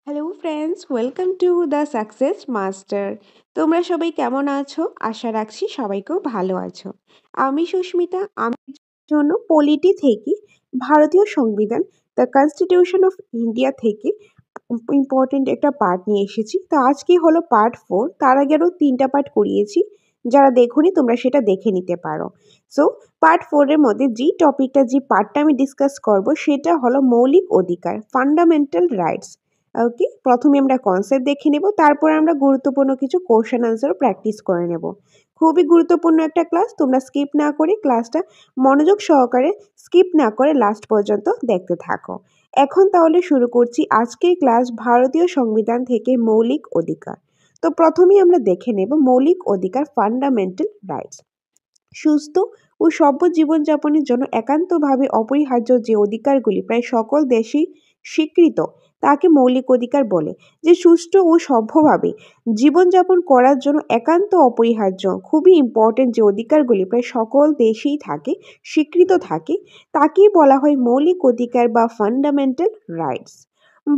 Hello friends, welcome to the success master. তোমরা সবাই কেমন আছো? আশা রাখছি সবাই খুব ভালো আছো। আমি সুস্মিতা। আমি জন্য পলিটি থেকে ভারতীয় সংবিধান দ্য কনস্টিটিউশন অফ ইন্ডিয়া থেকে ইম্পর্টেন্ট একটা পার্ট নিয়ে এসেছি। তো আজকে হলো পার্ট 4। তার আগে আরও 3টা পার্ট করিয়েছি, যারা দেখোনি তোমরা সেটা দেখে নিতে পারো। সো পার্ট 4-এর মধ্যে যে পার্টটা আমি ডিসকাস করব সেটা হলো মৌলিক অধিকার, ফান্ডামেন্টাল রাইটস। ওকে, প্রথমে আমরা কনসেপ্ট দেখে নেব, তারপর আমরা গুরুত্বপূর্ণ কিছু কোশ্চেন আনসারও প্র্যাকটিস করে নেব। খুবই গুরুত্বপূর্ণ একটা ক্লাস, তোমরা স্কিপ না করে ক্লাসটা মনোযোগ সহকারে স্কিপ না করে লাস্ট পর্যন্ত দেখতে থাকো। এখন তাহলে শুরু করছি আজকের ক্লাস ভারতীয় সংবিধান থেকে মৌলিক অধিকার। তো প্রথমেই আমরা দেখে নেব মৌলিক অধিকার, ফান্ডামেন্টাল রাইটস। সুস্থ ও সভ্য জীবনযাপনের জন্য একান্তভাবে অপরিহার্য যে অধিকারগুলি প্রায় সকল দেশেই স্বীকৃত তাকে মৌলিক অধিকার বলে। যে সুষ্ঠু ও সভ্যভাবে জীবনযাপন করার জন্য একান্ত অপরিহার্য, খুবই ইম্পর্টেন্ট যে অধিকারগুলি প্রায় সকল দেশেই থাকে, স্বীকৃত থাকে, তাকেই বলা হয় মৌলিক অধিকার বা ফান্ডামেন্টাল রাইটস।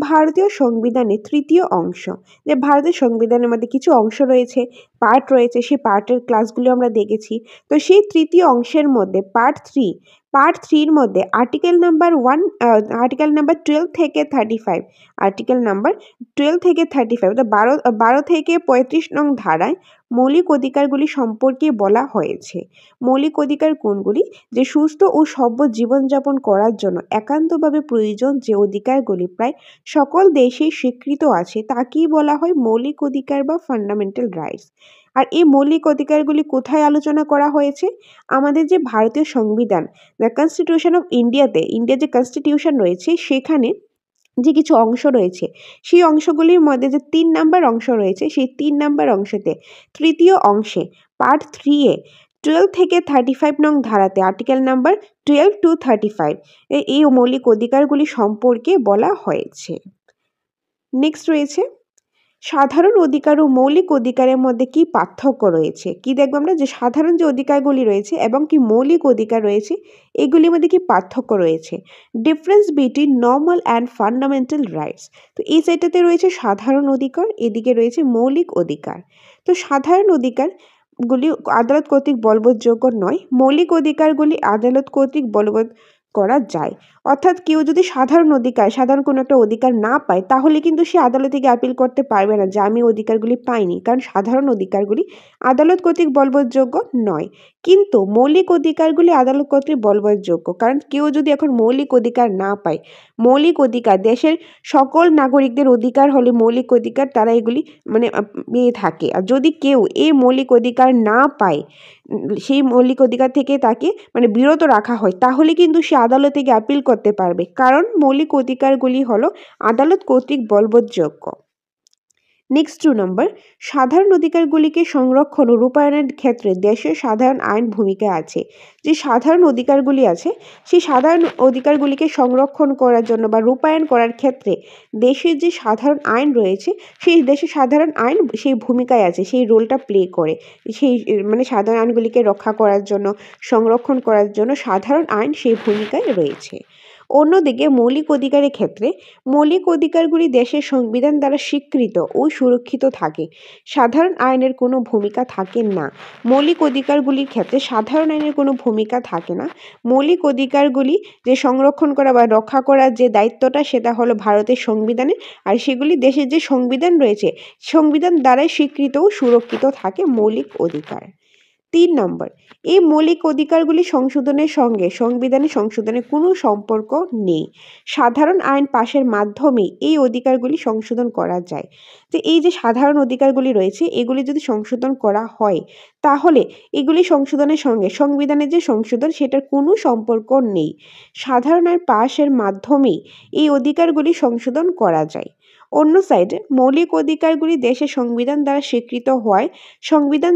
ভারতীয় সংবিধানের তৃতীয় অংশ, যে ভারতের সংবিধানের মধ্যে কিছু অংশ রয়েছে, পার্ট রয়েছে, সেই পার্টের ক্লাসগুলো আমরা দেখেছি। তো সেই তৃতীয় অংশের মধ্যে পার্ট 3-র মধ্যে আর্টিকেল নাম্বার 12 থেকে 35, আর্টিকেল নাম্বার 12 থেকে 35 অর্থাৎ 12 থেকে 35 নং ধারায় মৌলিক অধিকারগুলি সম্পর্কে বলা হয়েছে। মৌলিক অধিকার কোনগুলি? যে সুস্থ ও সভ্য জীবনযাপন করার জন্য একান্তভাবে প্রয়োজন যে অধিকারগুলি প্রায় সকল দেশেই স্বীকৃত আছে তাকেই বলা হয় মৌলিক অধিকার বা ফান্ডামেন্টাল রাইটস। আর এই মৌলিক অধিকারগুলি কোথায় আলোচনা করা হয়েছে? আমাদের যে ভারতীয় সংবিধান, দ্য কনস্টিটিউশন অফ ইন্ডিয়ার যে কনস্টিটিউশন রয়েছে সেখানে যে কিছু অংশ রয়েছে, সেই অংশগুলির মধ্যে যে 3 নাম্বার অংশ রয়েছে, সেই 3 নাম্বার অংশতে তৃতীয় অংশে পার্ট 3-এ 12 থেকে 35 নং ধারাতে আর্টিকেল নাম্বার 12 to 35 এই মৌলিক অধিকারগুলি সম্পর্কে বলা হয়েছে। নেক্সট রয়েছে সাধারণ অধিকার ও মৌলিক অধিকারের মধ্যে কি পার্থক্য রয়েছে। কি দেখবো আমরা, যে সাধারণ যে অধিকারগুলি রয়েছে এবং কি মৌলিক অধিকার রয়েছে এগুলির মধ্যে কি পার্থক্য রয়েছে। Difference between normal and fundamental rights. তো এই সাইডটাতে রয়েছে সাধারণ অধিকার, এদিকে রয়েছে মৌলিক অধিকার। তো সাধারণ অধিকারগুলি আদালত কর্তৃক বলবৎযোগ্য নয়, মৌলিক অধিকারগুলি আদালত কর্তৃক বলবৎ করা যায়। অর্থাৎ কেউ যদি সাধারণ কোনো একটা অধিকার না পায় তাহলে কিন্তু সে আদালতে গিয়ে আপিল করতে পারবে না যে আমি অধিকারগুলি পাইনি, কারণ সাধারণ অধিকারগুলি আদালত কর্তৃক বলবৎযোগ্য নয়। কিন্তু মৌলিক অধিকারগুলি আদালত কর্তৃক বলবৎযোগ্য, কারণ কেউ যদি এখন মৌলিক অধিকার না পায়, মৌলিক অধিকার দেশের সকল নাগরিকদের অধিকার হলে মৌলিক অধিকার তারা এগুলি পেয়ে থাকে। আর যদি কেউ এই মৌলিক অধিকার না পায়, সেই মৌলিক অধিকার থেকে তাকে বিরত রাখা হয়, তাহলে কিন্তু সে আদালতে গিয়ে আপিল করতে পারবে, কারণ মৌলিক অধিকারগুলি হলো আদালত কর্তৃক বলবৎযোগ্য। নেক্সট 2 নম্বর, সাধারণ অধিকারগুলিকে সংরক্ষণ ও রূপায়ণের ক্ষেত্রে দেশের সাধারণ আইন ভূমিকা আছে। যে সাধারণ অধিকারগুলি আছে সেই সাধারণ অধিকারগুলিকে সংরক্ষণ করার জন্য বা রূপায়ণ করার ক্ষেত্রে দেশের যে সাধারণ আইন রয়েছে সেই দেশের সাধারণ আইন সেই ভূমিকায় আছে, সেই রোলটা প্লে করে। সেই সাধারণ আইনগুলিকে রক্ষা করার জন্য, সংরক্ষণ করার জন্য সাধারণ আইন সেই ভূমিকায় রয়েছে। অন্যদিকে মৌলিক অধিকারের ক্ষেত্রে মৌলিক অধিকারগুলি দেশের সংবিধান দ্বারা স্বীকৃত ও সুরক্ষিত থাকে, সাধারণ আইনের কোনো ভূমিকা থাকে না। মৌলিক অধিকারগুলির ক্ষেত্রে সাধারণ আইনের কোনো ভূমিকা থাকে না। মৌলিক অধিকারগুলি যে সংরক্ষণ করা বা রক্ষা করার যে দায়িত্বটা সেটা হলো ভারতের সংবিধানের, আর সেগুলি দেশের যে সংবিধান রয়েছে সংবিধান দ্বারাই স্বীকৃত ও সুরক্ষিত থাকে মৌলিক অধিকার। 3 নম্বর, এই মৌলিক অধিকারগুলি সংশোধনের সঙ্গে সংশোধনের কোনো সম্পর্ক নেই। সাধারণ আইন পাশের মাধ্যমেই এই অধিকারগুলি সংশোধন করা যায়। তো এই যে সাধারণ অধিকারগুলি রয়েছে এগুলি যদি সংশোধন করা হয় তাহলে এগুলি সংশোধনের সঙ্গে সংবিধানের যে সংশোধন সেটার কোনো সম্পর্ক নেই। সাধারণ আইন পাশের মাধ্যমেই এই অধিকারগুলি সংশোধন করা যায়। অন্য সাইডে মৌলিক অধিকারগুলি দেশের সংবিধান দ্বারা স্বীকৃত হওয়ায় সংবিধান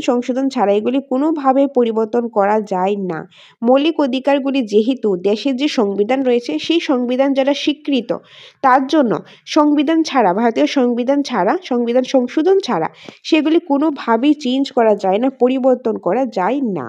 সংশোধন ছাড়া এগুলি কোনোভাবে পরিবর্তন করা যায় না। মৌলিক অধিকারগুলি যেহেতু দেশের যে সংবিধান রয়েছে সেই সংবিধান যারা স্বীকৃত, তার জন্য ভারতীয় সংবিধান সংশোধন ছাড়া সেগুলি কোনোভাবেই চেঞ্জ করা যায় না, পরিবর্তন করা যায় না।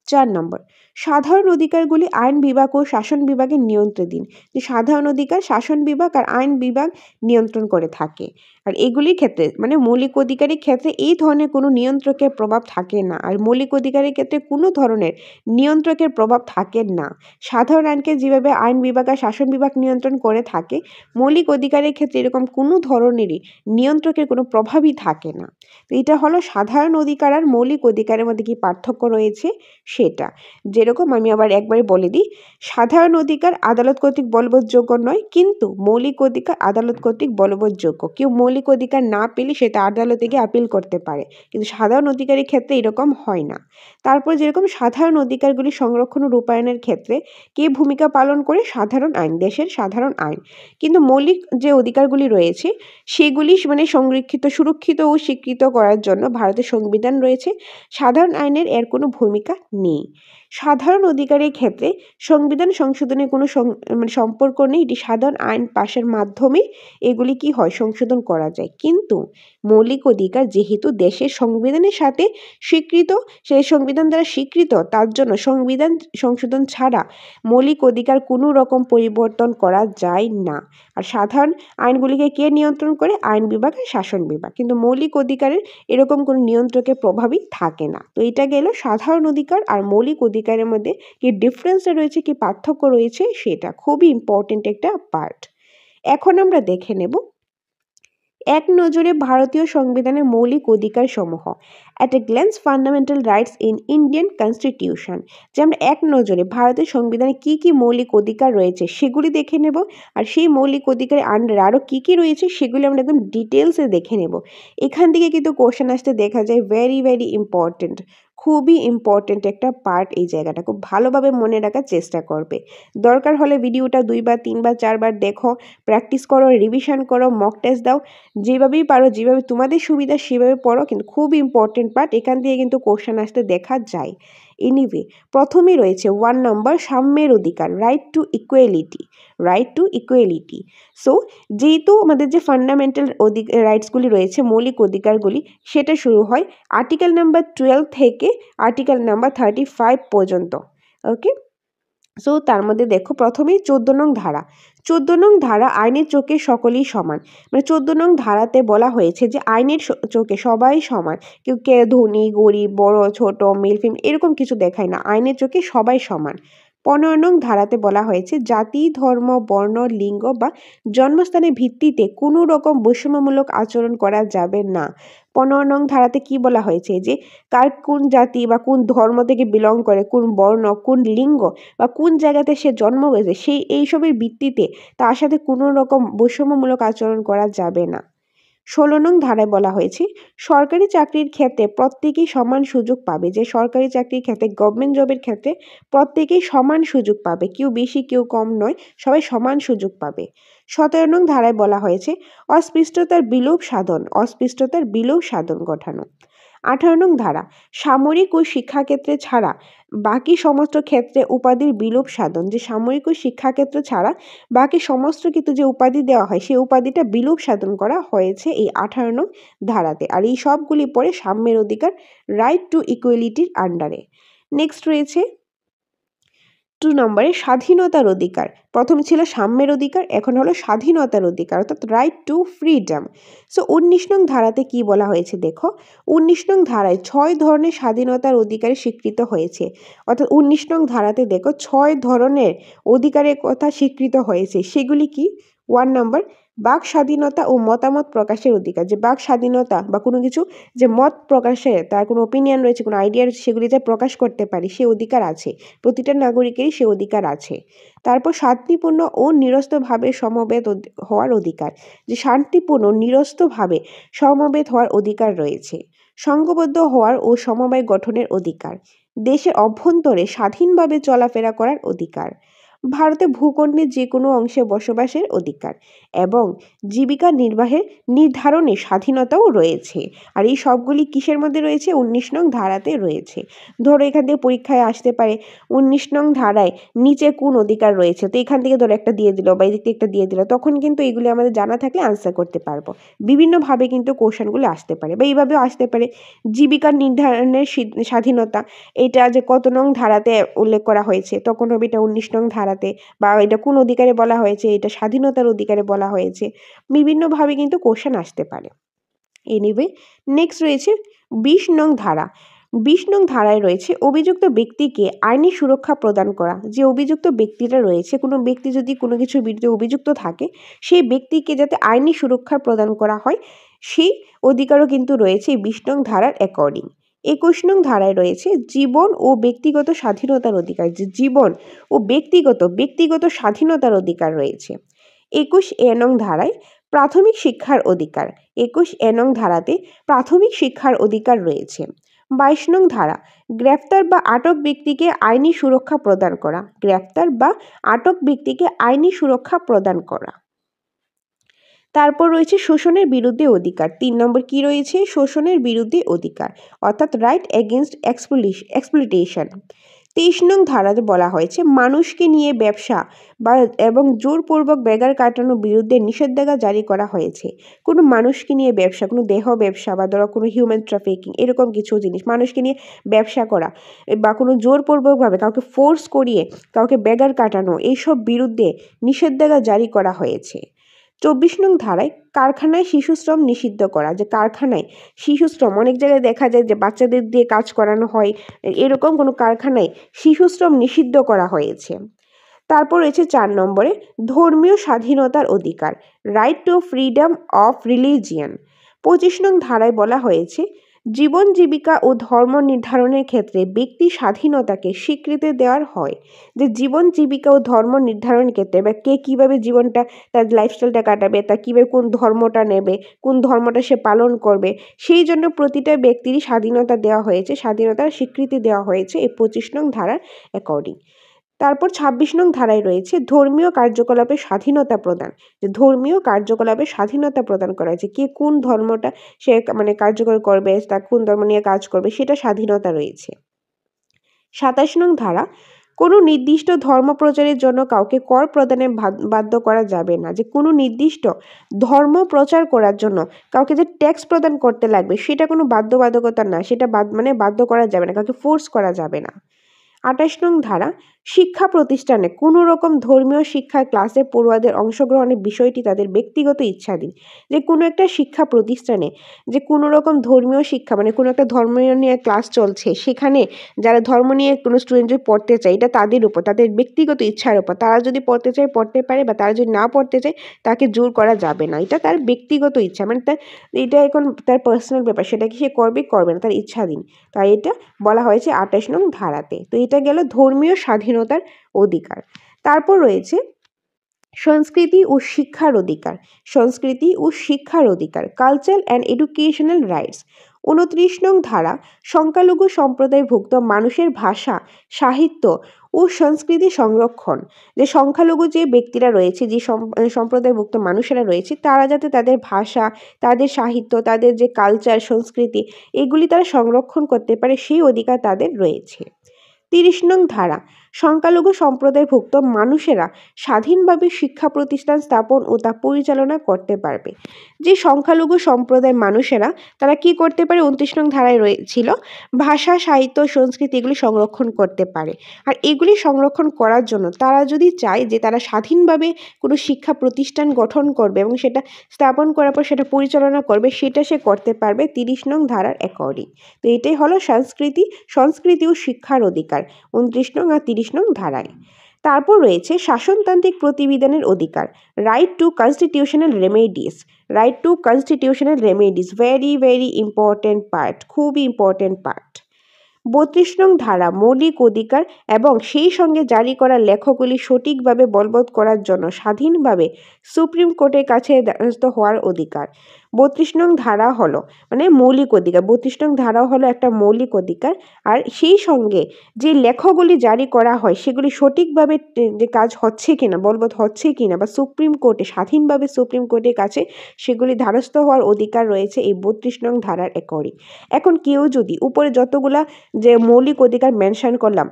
4 নম্বর, সাধারণ অধিকারগুলি আইন বিভাগ ও শাসন বিভাগের নিয়ন্ত্রণাধীন। যে সাধারণ অধিকার শাসন বিভাগ আর আইন বিভাগ নিয়ন্ত্রণ করে থাকে। আর এগুলির ক্ষেত্রে মানে মৌলিক অধিকারের ক্ষেত্রে এই ধরনের কোনো নিয়ন্ত্রকের প্রভাব থাকে না। আর মৌলিক অধিকারের ক্ষেত্রে কোনো ধরনের নিয়ন্ত্রকের প্রভাব থাকে না। সাধারণ আইনকে যেভাবে আইন বিভাগ আর শাসন বিভাগ নিয়ন্ত্রণ করে থাকে, মৌলিক অধিকারের ক্ষেত্রে এরকম কোনো ধরনেরই নিয়ন্ত্রকের কোনো প্রভাবই থাকে না। তো এটা হলো সাধারণ অধিকার আর মৌলিক অধিকারের মধ্যে কি পার্থক্য রয়েছে সেটা। যেরকম আমি আবার একবারে বলে দিই, সাধারণ অধিকার আদালত কর্তৃক বলবৎযোগ্য নয়, কিন্তু মৌলিক অধিকার আদালত কর্তৃক বলবৎযোগ্য। কেউ মৌলিক অধিকার না পেলে সেটা আদালতে গিয়ে আপিল করতে পারে, কিন্তু সাধারণ অধিকারের ক্ষেত্রে এরকম হয় না। তারপর যেরকম সাধারণ অধিকারগুলি সংরক্ষণ ও রূপায়ণের ক্ষেত্রে কে ভূমিকা পালন করে? সাধারণ আইন, দেশের সাধারণ আইন। কিন্তু মৌলিক যে অধিকারগুলি রয়েছে সেগুলি মানে সংরক্ষিত, সুরক্ষিত ও স্বীকৃত করার জন্য ভারতের সংবিধান রয়েছে। সাধারণ আইনের এর কোনো ভূমিকা নেই। সাধারণ অধিকারের ক্ষেত্রে সংবিধান সংশোধনের কোনো মানে সম্পর্ক নেই। এটি সাধারণ আইন পাশের মাধ্যমে এগুলি কি হয়? সংশোধন করা যায়। কিন্তু মৌলিক অধিকার যেহেতু দেশের সংবিধানের সাথে স্বীকৃত, সেই সংবিধান দ্বারা স্বীকৃত, তার জন্য সংবিধান সংশোধন ছাড়া মৌলিক অধিকার কোনো রকম পরিবর্তন করা যায় না। আর সাধারণ আইনগুলিকে কে নিয়ন্ত্রণ করে? আইন বিভাগ আর শাসন বিভাগ। কিন্তু মৌলিক অধিকারের এরকম কোনো নিয়ন্ত্রকের প্রভাবই থাকে না। তো এটা গেল সাধারণ অধিকার আর মৌলিক অধিকারের মধ্যে কি ডিফারেন্স রয়েছে, কি পার্থক্য রয়েছে, সেটা খুবই ইম্পর্টেন্ট একটা পার্ট। এখন আমরা দেখে নেব এক নজরে ভারতীয় সংবিধানের মৌলিক অধিকার সমূহ। At a glance fundamental rights in Indian constitution. যে আমরা এক নজরে ভারতের সংবিধানে কি কি মৌলিক অধিকার রয়েছে সেগুলি দেখে নেব, আর সেই মৌলিক অধিকারের আন্ডারে আরও কী কী রয়েছে সেগুলি আমরা একদম ডিটেলসে দেখে নেব। এখান থেকে কিন্তু কোশ্চেন আসতে দেখা যায়, ভেরি ভেরি ইম্পর্টেন্ট, খুবই ইম্পর্টেন্ট একটা পার্ট। এই জায়গাটা খুব ভালোভাবে মনে রাখার চেষ্টা করবে। দরকার হলে ভিডিওটা 2 বার 3 বার 4 বার দেখো, প্র্যাকটিস করো, রিভিশন করো, মক টেস্ট দাও, যেভাবেই পারো, যেভাবে তোমাদের সুবিধা সেভাবে পড়ো। কিন্তু খুব ইম্পর্টেন্ট পার্ট, এখান থেকে কিন্তু কোশ্চেন আসতে দেখা যায়। এনিওয়ে, প্রথমেই রয়েছে 1 নম্বর সাম্যের অধিকার, right to equality. Right to equality. So যেহেতু আমাদের যে ফান্ডামেন্টাল রাইটসগুলি রয়েছে, মৌলিক অধিকারগুলি, সেটা শুরু হয় আর্টিকেল নাম্বার 12 থেকে আর্টিকেল নাম্বার 35 পর্যন্ত। ওকে, সো তার মধ্যে দেখো প্রথমেই 14 নং ধারা। 14 নং ধারা আইনের চোখে সকলেই সমান। মানে 14 নং ধারাতে বলা হয়েছে যে আইনের চোখে সবাই সমান, কেউ কে ধনী গরিব বড় ছোট মেল ফিমেল এরকম কিছু দেখায় না, আইনের চোখে সবাই সমান। 15 নং ধারাতে বলা হয়েছে জাতি ধর্ম বর্ণ লিঙ্গ বা জন্মস্থানের ভিত্তিতে কোনো রকম বৈষম্যমূলক আচরণ করা যাবে না। 15 নং ধারাতে কি বলা হয়েছে যে কার কোন জাতি বা কোন ধর্ম থেকে বিলং করে, কোন বর্ণ, কোন লিঙ্গ বা কোন জায়গাতে সে জন্ম হয়েছে, সেই এইসবের ভিত্তিতে তার সাথে কোনো রকম বৈষম্যমূলক আচরণ করা যাবে না। 16 নং ধারায় বলা হয়েছে সরকারি চাকরির ক্ষেত্রে প্রত্যেকেই সমান সুযোগ পাবে। যে সরকারি চাকরির ক্ষেত্রে, গভর্নমেন্ট জবের ক্ষেত্রে প্রত্যেকেই সমান সুযোগ পাবে, কেউ বেশি কেউ কম নয়, সবাই সমান সুযোগ পাবে। 17 নং ধারায় বলা হয়েছে অস্পৃশ্যতার বিলোপ সাধন, অস্পৃশ্যতার বিলোপ সাধন ঘটানো। 18 নং ধারা সামরিক ও শিক্ষাক্ষেত্রে ছাড়া বাকি সমস্ত ক্ষেত্রে উপাধির বিলোপ সাধন। যে সামরিক ও শিক্ষাক্ষেত্র ছাড়া বাকি সমস্ত ক্ষেত্রে যে উপাধি দেওয়া হয় সেই উপাধিটা বিলোপ সাধন করা হয়েছে এই 18 নং ধারাতে। আর এই সবগুলি পরে সাম্যের অধিকার, রাইট টু ইকুয়ালিটির আন্ডারে। নেক্সট রয়েছে 2 নম্বরে স্বাধীনতার অধিকার। প্রথমে ছিল সাম্যের অধিকার, এখন হলো স্বাধীনতার অধিকার, অর্থাৎ রাইট টু ফ্রিডম। সো 19 নং ধারাতে কি বলা হয়েছে দেখো, 19 নং ধারায় 6 ধরনের স্বাধীনতার অধিকারে স্বীকৃত হয়েছে। অর্থাৎ 19 নং ধারাতে দেখো 6 ধরনের অধিকারের কথা স্বীকৃত হয়েছে। সেগুলি কি? 1 নম্বর বাক স্বাধীনতা ও মতামত প্রকাশের অধিকার। যে বাক স্বাধীনতা বা কোনো কিছু যে মত প্রকাশে, তার কোনো ওপিনিয়ন রয়েছে, কোনো আইডিয়া রয়েছে, সেগুলি যে প্রকাশ করতে পারি সে অধিকার আছে, প্রতিটা নাগরিকেরই সে অধিকার আছে। তারপর শান্তিপূর্ণ ও নিরস্তভাবে সমবেত হওয়ার অধিকার। যে শান্তিপূর্ণ নিরস্তভাবে সমবেত হওয়ার অধিকার রয়েছে। সংঘবদ্ধ হওয়ার ও সমবায় গঠনের অধিকার। দেশের অভ্যন্তরে স্বাধীনভাবে চলাফেরা করার অধিকার। ভারতে ভূখণ্ডের যে কোনো অংশে বসবাসের অধিকার এবং জীবিকা নির্বাহের নির্ধারণে স্বাধীনতাও রয়েছে। আর এই সবগুলি কিসের মধ্যে রয়েছে? 19 নং ধারাতে রয়েছে। ধরো এখান থেকে পরীক্ষায় আসতে পারে 19 নং ধারায় নিচে কোন অধিকার রয়েছে, তো এখান থেকে ধরো একটা দিয়ে দিল বা এদিক থেকে একটা দিয়ে দিল, তখন কিন্তু এগুলি আমাদের জানা থাকলে আনসার করতে পারবো। বিভিন্নভাবে কিন্তু কোশ্চেনগুলো আসতে পারে বা এইভাবেও আসতে পারে। জীবিকা নির্ধারণের স্বাধীনতা, এটা যে কত নং ধারাতে উল্লেখ করা হয়েছে, তখন হবে এটা 19 নং ধারাতে, বা এটা কোন অধিকারে বলা হয়েছে, এটা স্বাধীনতার অধিকারে বলা হয়েছে। বিভিন্নভাবে কিন্তু কোশ্চেন আসতে পারে। এনিওয়ে, নেক্সট রয়েছে 20 নং ধারা। 20 নং ধারায় রয়েছে অভিযুক্ত ব্যক্তিকে আইনি সুরক্ষা প্রদান করা। যে অভিযুক্ত ব্যক্তিরা রয়েছে, কোনো ব্যক্তি যদি কোনো কিছুর বিরুদ্ধে অভিযুক্ত থাকে, সেই ব্যক্তিকে যাতে আইনি সুরক্ষা প্রদান করা হয়, সেই অধিকারও কিন্তু রয়েছে এই 20 নং ধারার অ্যাকর্ডিং। 21 নং ধারায় রয়েছে জীবন ও ব্যক্তিগত স্বাধীনতার অধিকার। যে জীবন ও ব্যক্তিগত স্বাধীনতার অধিকার রয়েছে। 21 নং ধারায় প্রাথমিক শিক্ষার অধিকার। 21 নং ধারাতে প্রাথমিক শিক্ষার অধিকার রয়েছে। 22 নং ধারা গ্রেফতার বা আটক ব্যক্তিকে আইনি সুরক্ষা প্রদান করা। গ্রেফতার বা আটক ব্যক্তিকে আইনি সুরক্ষা প্রদান করা। তারপর রয়েছে শোষণের বিরুদ্ধে অধিকার। 3 নম্বর কি রয়েছে? শোষণের বিরুদ্ধে অধিকার, অর্থাৎ রাইট এগেইনস্ট এক্সপ্লুইটেশন। 23 নং ধারাতে বলা হয়েছে মানুষকে নিয়ে ব্যবসা এবং জোরপূর্বক বেগার কাটানোর বিরুদ্ধে নিষেধাজ্ঞা জারি করা হয়েছে। কোনো মানুষকে নিয়ে ব্যবসা, কোনো দেহ ব্যবসা বা ধরো কোনো হিউম্যান ট্রাফিকিং, এরকম কিছু জিনিস মানুষকে নিয়ে ব্যবসা করা বা কোনো জোরপূর্বকভাবে কাউকে ফোর্স করিয়ে কাউকে বেগার কাটানো, এইসব বিরুদ্ধে নিষেধাজ্ঞা জারি করা হয়েছে। 24 নং ধারায় কারখানায় শিশুশ্রম নিষিদ্ধ করা। যে কারখানায় শিশুশ্রম, অনেক জায়গায় দেখা যায় যে বাচ্চাদের দিয়ে কাজ করানো হয়, এরকম কোনো কারখানায় শিশুশ্রম নিষিদ্ধ করা হয়েছে। তারপর রয়েছে 4 নম্বরে ধর্মীয় স্বাধীনতার অধিকার, right two freedom of religion. 25 নং ধারায় বলা হয়েছে জীবন জীবিকা ও ধর্ম নির্ধারণের ক্ষেত্রে ব্যক্তি স্বাধীনতাকে স্বীকৃতি দেওয়ার হয়। যে জীবন জীবিকা ও ধর্ম নির্ধারণের ক্ষেত্রে বা কে কীভাবে জীবনটা, তার লাইফস্টাইলটা কাটাবে, তা কীভাবে কোন ধর্মটা নেবে, কোন ধর্মটা সে পালন করবে, সেই জন্য প্রতিটা ব্যক্তিরই স্বাধীনতা দেওয়া হয়েছে, স্বাধীনতার স্বীকৃতি দেওয়া হয়েছে এই 25 নং ধারার অ্যাকর্ডিং। তারপর 26 নং ধারায় রয়েছে ধর্মীয় কার্যকলাপে স্বাধীনতা প্রদান। যে ধর্মীয় কার্যকলাপে স্বাধীনতা প্রদান করা হয়েছে, কে কোন ধর্মটা সে কার্যকর করবে, তা কোন ধর্ম নিয়ে কাজ করবে, সেটা স্বাধীনতা রয়েছে। 27 নং ধারা কোনো নির্দিষ্ট ধর্ম প্রচারের জন্য কাউকে কর প্রদানে বাধ্য করা যাবে না। যে কোনো নির্দিষ্ট ধর্ম প্রচার করার জন্য কাউকে যে ট্যাক্স প্রদান করতে লাগবে, সেটা কোনো বাধ্যবাধকতা না, সেটা বাধ্য করা যাবে না, কাউকে ফোর্স করা যাবে না। 28 নং ধারা শিক্ষা প্রতিষ্ঠানে কোনো রকম ধর্মীয় শিক্ষার ক্লাসে পড়ুয়াদের অংশগ্রহণের বিষয়টি তাদের ব্যক্তিগত ইচ্ছাধীন। যে কোনো একটা শিক্ষা প্রতিষ্ঠানে যে কোনো রকম ধর্মীয় শিক্ষা, কোনো একটা ধর্ম নিয়ে ক্লাস চলছে, সেখানে যারা ধর্ম নিয়ে কোনো স্টুডেন্ট যদি পড়তে চায়, এটা তাদের উপর, তাদের ব্যক্তিগত ইচ্ছার উপর, তারা যদি পড়তে চায় পড়তে পারে, বা তারা যদি না পড়তে চায় তাকে জোর করা যাবে না। এটা তার ব্যক্তিগত ইচ্ছা, এটা এখন তার পার্সোনাল ব্যাপার, সেটা কি সে করবে না, তার ইচ্ছাধীন। তাই এটা বলা হয়েছে 28 নং ধারাতে। তো এটা গেল ধর্মীয় স্বাধীনতার অধিকার। তারপর রয়েছে সংস্কৃতি ও শিক্ষার অধিকার। সংস্কৃতি ও শিক্ষার অধিকার, কালচার অ্যান্ড এডুকেশনাল রাইটস। 29 নং ধারা সংখ্যালঘু সম্প্রদায়ভুক্ত মানুষের ভাষা, সাহিত্য ও সংস্কৃতি সংরক্ষণ। যে সংখ্যালঘু যে ব্যক্তিরা রয়েছে, যে সম্প্রদায়ভুক্ত মানুষেরা রয়েছে, তারা যাতে তাদের ভাষা, তাদের সাহিত্য, তাদের যে কালচার, সংস্কৃতি, এগুলি তারা সংরক্ষণ করতে পারে, সেই অধিকার তাদের রয়েছে। 30 নং ধারা সংখ্যালঘু সম্প্রদায়ভুক্ত মানুষেরা স্বাধীনভাবে শিক্ষা প্রতিষ্ঠান স্থাপন ও তা পরিচালনা করতে পারবে। যে সংখ্যালঘু সম্প্রদায়ের মানুষেরা তারা কি করতে পারে, 29 নং ধারায় রয়েছিল ভাষা, সাহিত্য, সংস্কৃতি এগুলি সংরক্ষণ করতে পারে। আর এগুলি সংরক্ষণ করার জন্য তারা যদি চায় যে তারা স্বাধীনভাবে কোনো শিক্ষা প্রতিষ্ঠান গঠন করবে এবং সেটা স্থাপন করার পর সেটা পরিচালনা করবে, সেটা সে করতে পারবে 30 নং ধারার অ্যাকর্ডিং। তো এটাই হলো সংস্কৃতি ও শিক্ষার অধিকার 29 নং আর 30 নং ধারায়। তারপর রয়েছে শাসনতান্ত্রিক প্রতিবিধানের অধিকার, right two constitutional remedies. Right two constitutional remedies, very very important part, খুবই ইম্পর্টেন্ট পার্ট। 32 নং ধারা মৌলিক অধিকার এবং সেই সঙ্গে জারি করা লেখগুলি সঠিকভাবে বলবৎ করার জন্য স্বাধীনভাবে সুপ্রিম কোর্টের কাছে দ্বারস্থ হওয়ার অধিকার। 32 নং ধারা হলো মানে মৌলিক অধিকার, 32 নং ধারাও হলো একটা মৌলিক অধিকার। আর সেই সঙ্গে যে লেখাগুলি জারি করা হয় সেগুলি সঠিকভাবে যে কাজ হচ্ছে কিনা, বলবৎ হচ্ছে কিনা, বা সুপ্রিম কোর্টে স্বাধীনভাবে সুপ্রিম কোর্টের কাছে সেগুলি ধারস্থ হওয়ার অধিকার রয়েছে এই 32 নং ধারার অ্যাকর্ডিং। এখন কেউ যদি উপরে যতগুলা যে মৌলিক অধিকার মেনশন করলাম,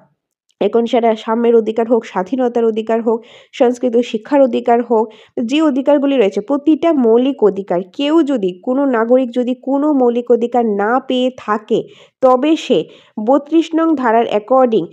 এখন সেটা সাম্যের অধিকার হোক, স্বাধীনতার অধিকার হোক, সংস্কৃত শিক্ষার অধিকার হোক, যে অধিকারগুলি রয়েছে প্রতিটা মৌলিক অধিকার, কেউ যদি কোনো নাগরিক যদি কোনো মৌলিক অধিকার না পেয়ে থাকে তবে সে 32 নং ধারার অ্যাকর্ডিং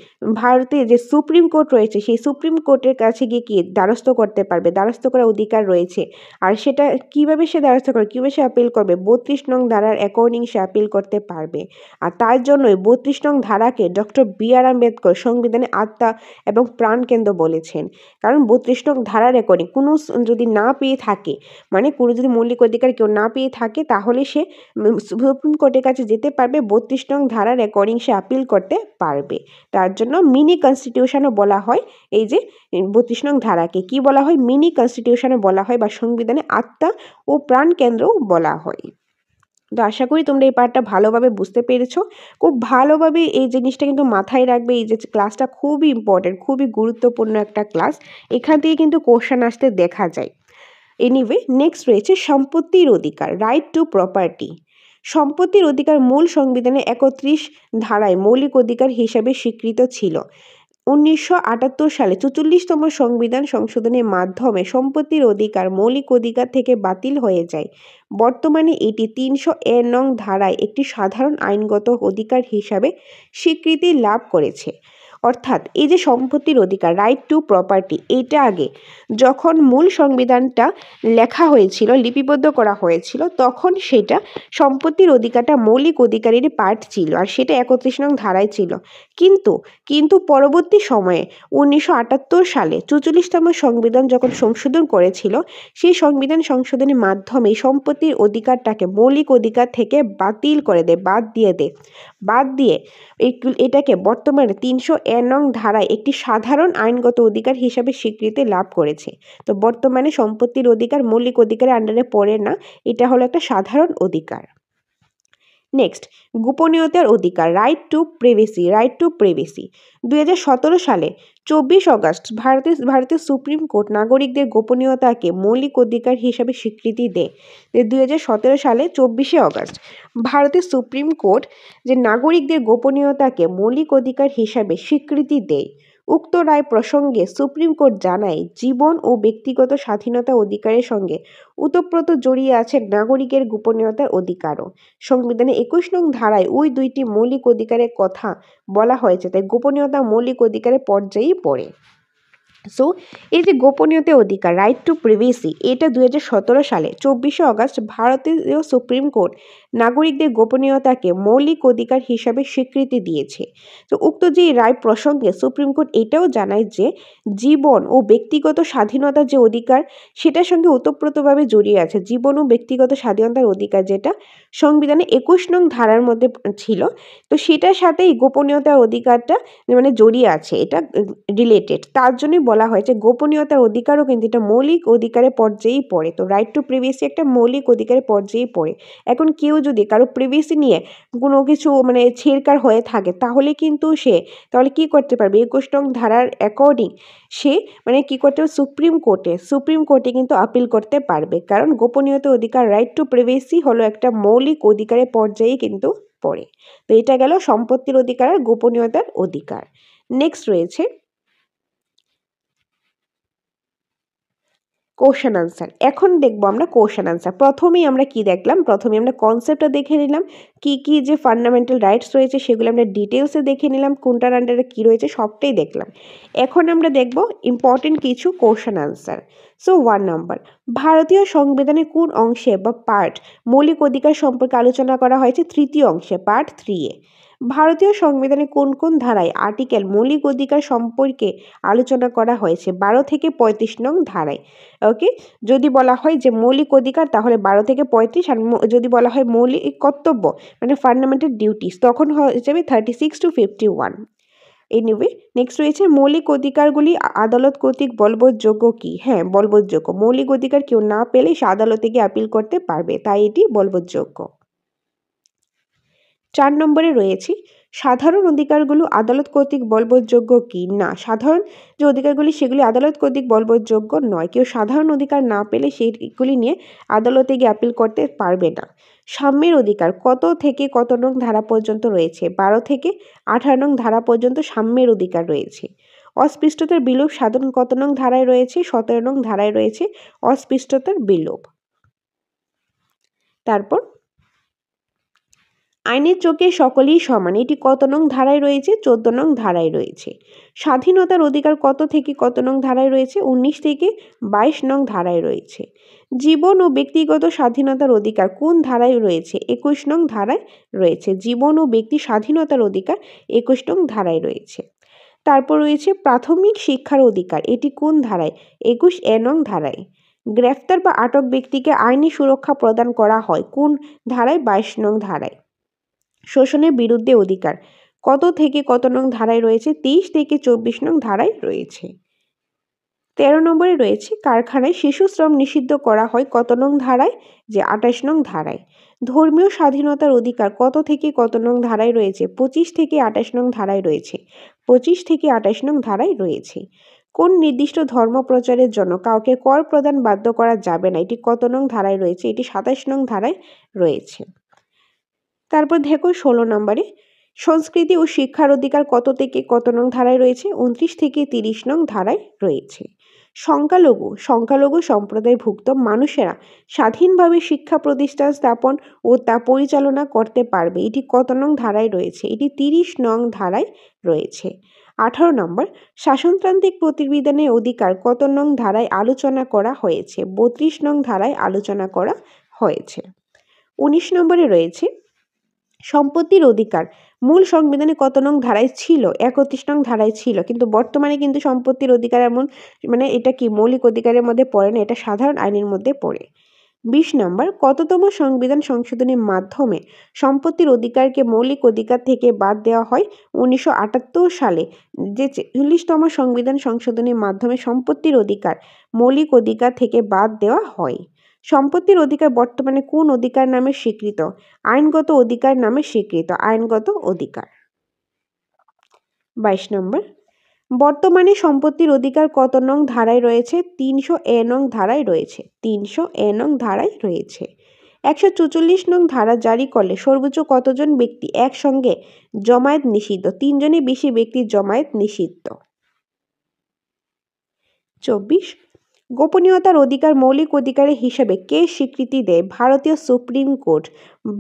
ভারতের যে সুপ্রিম কোর্ট রয়েছে সেই সুপ্রিম কোর্টের কাছে গিয়ে কি দ্বারস্থ করতে পারবে, দ্বারস্থ করার অধিকার রয়েছে। আর সেটা কিভাবে সে দ্বারস্থ করবে, কীভাবে সে আপিল করবে, 32 নং ধারার অ্যাকর্ডিং সে আপিল করতে পারবে। আর তার জন্যই 32 নং ধারাকে ডক্টর বি.আর. আম্বেদকর সংবিধানে আত্মা এবং প্রাণকেন্দ্র বলেছেন। কারণ 32 নং ধারার অ্যাকর্ডিং কোনো যদি না পেয়ে থাকে, মানে কোনো যদি মৌলিক অধিকার কেউ না পেয়ে থাকে তাহলে সে সুপ্রিম কোর্টের কাছে যেতে পারবে, 32 নং ধারার অ্যাকর্ডিং সে আপিল করতে পারবে। তার জন্য মিনি কনস্টিটিউশনও বলা হয় এই যে 32 নং ধারাকে, কি বলা হয়, মিনি কনস্টিটিউশনও বলা হয় বা সংবিধানে আত্মা ও প্রাণকেন্দ্রও বলা হয়। তো আশা করি তোমরা এই পার্টটা ভালোভাবে বুঝতে পেরেছো। খুব ভালোভাবে এই জিনিসটা কিন্তু মাথায় রাখবে, এই যে ক্লাসটা খুবই ইম্পর্টেন্ট, খুবই গুরুত্বপূর্ণ একটা ক্লাস। এখান থেকে কিন্তু কোশ্চেন আসতে দেখা যায়। এনিওয়ে, নেক্সট রয়েছে সম্পত্তির অধিকার, রাইট টু প্রপার্টি। সম্পত্তির অধিকার মূল সংবিধানে 31 ধারায় মৌলিক অধিকার হিসাবে স্বীকৃত ছিল। 1978 সালে 44তম সংবিধান সংশোধনের মাধ্যমে সম্পত্তির অধিকার মৌলিক অধিকার থেকে বাতিল হয়ে যায়। বর্তমানে এটি 301 নং ধারায় একটি সাধারণ আইনগত অধিকার হিসাবে স্বীকৃতি লাভ করেছে। অর্থাৎ এই যে সম্পত্তির অধিকার, রাইট টু প্রপার্টি, এইটা আগে যখন মূল সংবিধানটা লেখা হয়েছিল, লিপিবদ্ধ করা হয়েছিল, তখন সেটা সম্পত্তির অধিকারটা মৌলিক অধিকারেরই পার্ট ছিল আর সেটা 31 নং ধারায় ছিল। কিন্তু পরবর্তী সময়ে 1978 সালে 44তম সংবিধান যখন সংশোধন করেছিল, সেই সংবিধান সংশোধনের মাধ্যমে সম্পত্তির অধিকারটাকে মৌলিক অধিকার থেকে বাতিল করে দেয়, বাদ দিয়ে এটাকে বর্তমানে 301 নং ধারায় একটি সাধারণ আইনগত অধিকার হিসাবে স্বীকৃতি লাভ করেছে। তো বর্তমানে সম্পত্তির অধিকার মৌলিক অধিকারের আন্ডারে পড়ে না, এটা হলো একটা সাধারণ অধিকার। নেক্সট, গোপনীয়তার অধিকার, রাইট টু প্রাইভেসি। 2017 সালে 24 আগস্ট ভারতের সুপ্রিম কোর্ট নাগরিকদের গোপনীয়তাকে মৌলিক অধিকার হিসাবে স্বীকৃতি দেয়। 2017 সালে 24 আগস্ট ভারতের সুপ্রিম কোর্ট যে নাগরিকদের গোপনীয়তাকে মৌলিক অধিকার হিসাবে স্বীকৃতি দেয়। উক্ত রায় প্রসঙ্গে সুপ্রিম কোর্ট জানায়, জীবন ও ব্যক্তিগত স্বাধীনতা অধিকারের সঙ্গে ওতপ্রোত জড়িয়ে আছে নাগরিকের গোপনীয়তার অধিকারও। সংবিধানে 21 নং ধারায় ওই দুইটি মৌলিক অধিকারের কথা বলা হয়েছে, তাই গোপনীয়তা মৌলিক অধিকারের পর্যায়েই পড়ে। সো এই যে গোপনীয়তা অধিকার, রাইট টু প্রাইভেসি, এটা 2017 সালে 24 আগস্ট ভারতীয় সুপ্রিম কোর্ট নাগরিকদের গোপনীয়তাকে মৌলিক অধিকার হিসাবে স্বীকৃতি দিয়েছে। তো উক্ত যে রায় প্রসঙ্গে সুপ্রিম কোর্ট এটাও জানায় যে জীবন ও ব্যক্তিগত স্বাধীনতার যে অধিকার সেটার সঙ্গে ওতপ্রোতভাবে জড়িয়ে আছে। জীবন ও ব্যক্তিগত স্বাধীনতার অধিকার যেটা সংবিধানে 21 নং ধারার মধ্যে ছিল, তো সেটার সাথে এই গোপনীয়তার অধিকারটা মানে জড়িয়ে আছে, এটা রিলেটেড। তার জন্যই বলা হয়েছে গোপনীয়তার অধিকারও কিন্তু এটা মৌলিক অধিকারের পর্যায়েই পড়ে। তো রাইট টু প্রাইভেসি একটা মৌলিক অধিকারের পর্যায়েই পড়ে। এখন কেউ যদি কারো প্রাইভেসি নিয়ে কোনো কিছু মানে ছেড়কার হয়ে থাকে তাহলে কিন্তু তাহলে কি করতে পারবে, 21 নং ধারার অ্যাকর্ডিং সে মানে কি করতে পারবে, সুপ্রিম কোর্টে কিন্তু আপিল করতে পারবে। কারণ গোপনীয়তা অধিকার, রাইট টু প্রাইভেসি হলো একটা মৌলিক অধিকারের পর্যায়ে কিন্তু পড়ে। তো এটা গেল সম্পত্তির অধিকার আর গোপনীয়তার অধিকার। নেক্সট রয়েছে কোশ্চেন আনসার। এখন দেখবো আমরা কোশ্চেন আনসার। প্রথমেই আমরা কি দেখলাম, প্রথমে আমরা কনসেপ্টটা দেখে নিলাম, কি যে ফান্ডামেন্টাল রাইটস রয়েছে সেগুলো আমরা ডিটেলসে দেখে নিলাম, কোনটার আন্ডারে কী রয়েছে সবটাই দেখলাম। এখন আমরা দেখব ইম্পর্টেন্ট কিছু কোশ্চেন আনসার। সো 1 নাম্বার, ভারতীয় সংবিধানের কোন অংশে বা পার্ট মৌলিক অধিকার সম্পর্কে আলোচনা করা হয়েছে? 3য় অংশে, পার্ট 3-এ। ভারতীয় সংবিধানে কোন কোন ধারায় আর্টিকেল মৌলিক অধিকার সম্পর্কে আলোচনা করা হয়েছে? 12 থেকে 35 নং ধারায়। ওকে, যদি বলা হয় যে মৌলিক অধিকার তাহলে 12 থেকে 35, আর যদি বলা হয় মৌলিক কর্তব্য মানে ফান্ডামেন্টাল ডিউটিস তখন হয়ে যাবে 36 to 51। এনিওয়ে নেক্সট রয়েছে মৌলিক অধিকারগুলি আদালত কর্তৃক বলবৎযোগ্য কি? হ্যাঁ, বলবৎযোগ্য। মৌলিক অধিকার কেউ না পেলে সে আদালতে গিয়ে আপিল করতে পারবে, তাই এটি বলবৎযোগ্য। 4 নম্বরে রয়েছে সাধারণ অধিকারগুলো আদালত কর্তৃক বলবৎযোগ্য কি? না, সাধারণ যে অধিকারগুলি সেগুলি আদালত কর্তৃক বলবৎযোগ্য নয়। কেউ সাধারণ অধিকার না পেলে সেইগুলি নিয়ে আদালতে গিয়ে আপিল করতে পারবে না। সাম্যের অধিকার কত থেকে কত নং ধারা পর্যন্ত রয়েছে? 12 থেকে 18 নং ধারা পর্যন্ত সাম্যের অধিকার রয়েছে। অস্পৃশ্যতার বিলোপ সাধারণ কত নং ধারায় রয়েছে? 17 নং ধারায় রয়েছে অস্পৃশ্যতার বিলোপ। তারপর আইনের চোখে সকলেই সমান, এটি কত নং ধারায় রয়েছে? 14 নং ধারায় রয়েছে। স্বাধীনতার অধিকার কত থেকে কত নং ধারায় রয়েছে? 19 থেকে 22 নং ধারায় রয়েছে। জীবন ও ব্যক্তিগত স্বাধীনতার অধিকার কোন ধারায় রয়েছে? 21 নং ধারায় রয়েছে। জীবন ও ব্যক্তি স্বাধীনতার অধিকার 21 নং ধারায় রয়েছে। তারপর রয়েছে প্রাথমিক শিক্ষার অধিকার, এটি কোন ধারায়? 21 নং ধারায়। গ্রেফতার বা আটক ব্যক্তিকে আইনি সুরক্ষা প্রদান করা হয় কোন ধারায়? 22 নং ধারায়। শোষণের বিরুদ্ধে অধিকার কত থেকে কত নং ধারায় রয়েছে? 23 থেকে 24 নং ধারায় রয়েছে। 13 নম্বরে রয়েছে কারখানায় শিশু শ্রম নিষিদ্ধ করা হয় কত নং ধারায়? যে 28 নং ধারায়। ধর্মীয় স্বাধীনতার অধিকার কত থেকে কত নং ধারায় রয়েছে? 25 থেকে 28 নং ধারায় রয়েছে। 25 থেকে 28 নং ধারায় রয়েছে। কোন নির্দিষ্ট ধর্ম প্রচারের জন্য কাউকে কর প্রদান বাধ্য করা যাবে না, এটি কত নং ধারায় রয়েছে? এটি 27 নং ধারায় রয়েছে। তারপর দেখো 16 নম্বরে সংস্কৃতি ও শিক্ষার অধিকার কত থেকে কত নং ধারায় রয়েছে? 29 থেকে 30 নং ধারায় রয়েছে। সংখ্যালঘু সম্প্রদায়ভুক্ত মানুষেরা স্বাধীনভাবে শিক্ষা প্রতিষ্ঠান স্থাপন ও তা পরিচালনা করতে পারবে, এটি কত নং ধারায় রয়েছে? এটি 30 নং ধারায় রয়েছে। 18 নম্বর শাসনতান্ত্রিক প্রতিবিধানের অধিকার কত নং ধারায় আলোচনা করা হয়েছে? 32 নং ধারায় আলোচনা করা হয়েছে। 19 নম্বরে রয়েছে সম্পত্তির অধিকার মূল সংবিধানে কত নং ধারায় ছিল? 31 নং ধারায় ছিল, কিন্তু বর্তমানে কিন্তু সম্পত্তির অধিকার এমন এটা কি মৌলিক অধিকারের মধ্যে পড়ে না, এটা সাধারণ আইনের মধ্যে পড়ে। 20 নম্বর কততম সংবিধান সংশোধনের মাধ্যমে সম্পত্তির অধিকারকে মৌলিক অধিকার থেকে বাদ দেওয়া হয়? 1978 সালে যে 40তম সংবিধান সংশোধনের মাধ্যমে সম্পত্তির অধিকার মৌলিক অধিকার থেকে বাদ দেওয়া হয়। সম্পত্তির অধিকার বর্তমানে কোন অধিকার নামে স্বীকৃত? আইনগত অধিকার নামে স্বীকৃত। আইনগত অধিকার। 22 নম্বর বর্তমানে সম্পত্তির অধিকার কত নং ধারায় রয়েছে? 300 নং ধারায় রয়েছে। 300 নং ধারায় রয়েছে। 144 নং ধারা জারি করলে সর্বোচ্চ কতজন ব্যক্তি একসঙ্গে জমায়েত নিষিদ্ধ? 3 জনের বেশি ব্যক্তির জমায়েত নিষিদ্ধ। 24 গোপনীয়তার অধিকার মৌলিক অধিকারের হিসাবে কে স্বীকৃতি দেয়? ভারতীয় সুপ্রিম কোর্ট।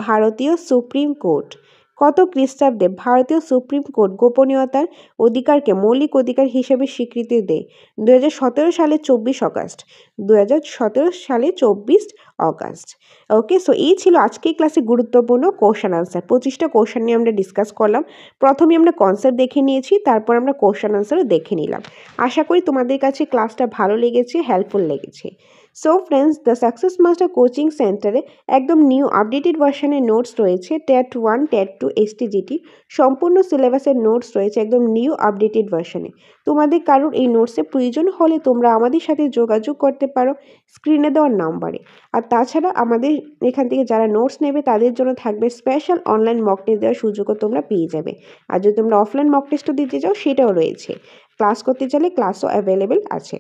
ভারতীয় সুপ্রিম কোর্ট। কত খ্রিস্টাব্দে ভারতীয় সুপ্রিম কোর্ট গোপনীয়তার অধিকারকে মৌলিক অধিকার হিসেবে স্বীকৃতি দেয়? 2017 সালে 24 অগাস্ট। 2017 সালে 24 অগাস্ট। ওকে, সো এই ছিল আজকের ক্লাসে গুরুত্বপূর্ণ কোশ্চেন আনসার। 25টা কোশ্চেন নিয়ে আমরা ডিসকাস করলাম। প্রথমে আমরা কনসেপ্ট দেখে নিয়েছি, তারপর আমরা কোশ্চেন আনসারও দেখে নিলাম। আশা করি তোমাদের কাছে ক্লাসটা ভালো লেগেছে, হেল্পফুল লেগেছে। So friends, the success master coaching সেন্টারে একদম নিউ আপডেটেড ভার্সনের নোটস রয়েছে। টেট 1, টেট 2, STGT সম্পূর্ণ সিলেবাসের নোটস রয়েছে একদম নিউ আপডেটেড ভার্সনে। তোমাদের কারোর এই নোটসের প্রয়োজন হলে তোমরা আমাদের সাথে যোগাযোগ করতে পারো স্ক্রিনে দেওয়ার নাম্বারে। আর তাছাড়া আমাদের এখান থেকে যারা নোটস নেবে তাদের জন্য থাকবে স্পেশাল অনলাইন মক টেস্ট দেওয়ার সুযোগও তোমরা পেয়ে যাবে। আর যদি তোমরা অফলাইন মক টেস্টও দিতে চাও সেটাও রয়েছে। ক্লাস করতে চাইলে ক্লাসও অ্যাভেলেবেল আছে।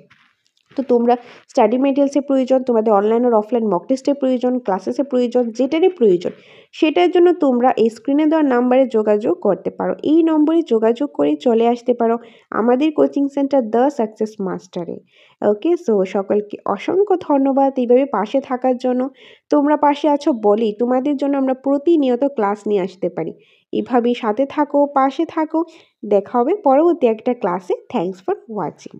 তো তোমরা স্টাডি মেটেরিয়ালসের প্রয়োজন, তোমাদের অনলাইন আর অফলাইন মক টেস্টের প্রয়োজন, ক্লাসেসের প্রয়োজন, যেটারই প্রয়োজন সেটার জন্য তোমরা এই স্ক্রিনে দেওয়া নাম্বারে যোগাযোগ করতে পারো। এই নম্বরে যোগাযোগ করে চলে আসতে পারো আমাদের কোচিং সেন্টার দ্য সাকসেস মাস্টারে। ওকে, সো সকলকে অসংখ্য ধন্যবাদ এইভাবে পাশে থাকার জন্য। তোমরা পাশে আছো বলেই তোমাদের জন্য আমরা প্রতিনিয়ত ক্লাস নিয়ে আসতে পারি। এভাবেই সাথে থাকো, পাশে থাকো। দেখা হবে পরবর্তী একটা ক্লাসে। Thanks for watching.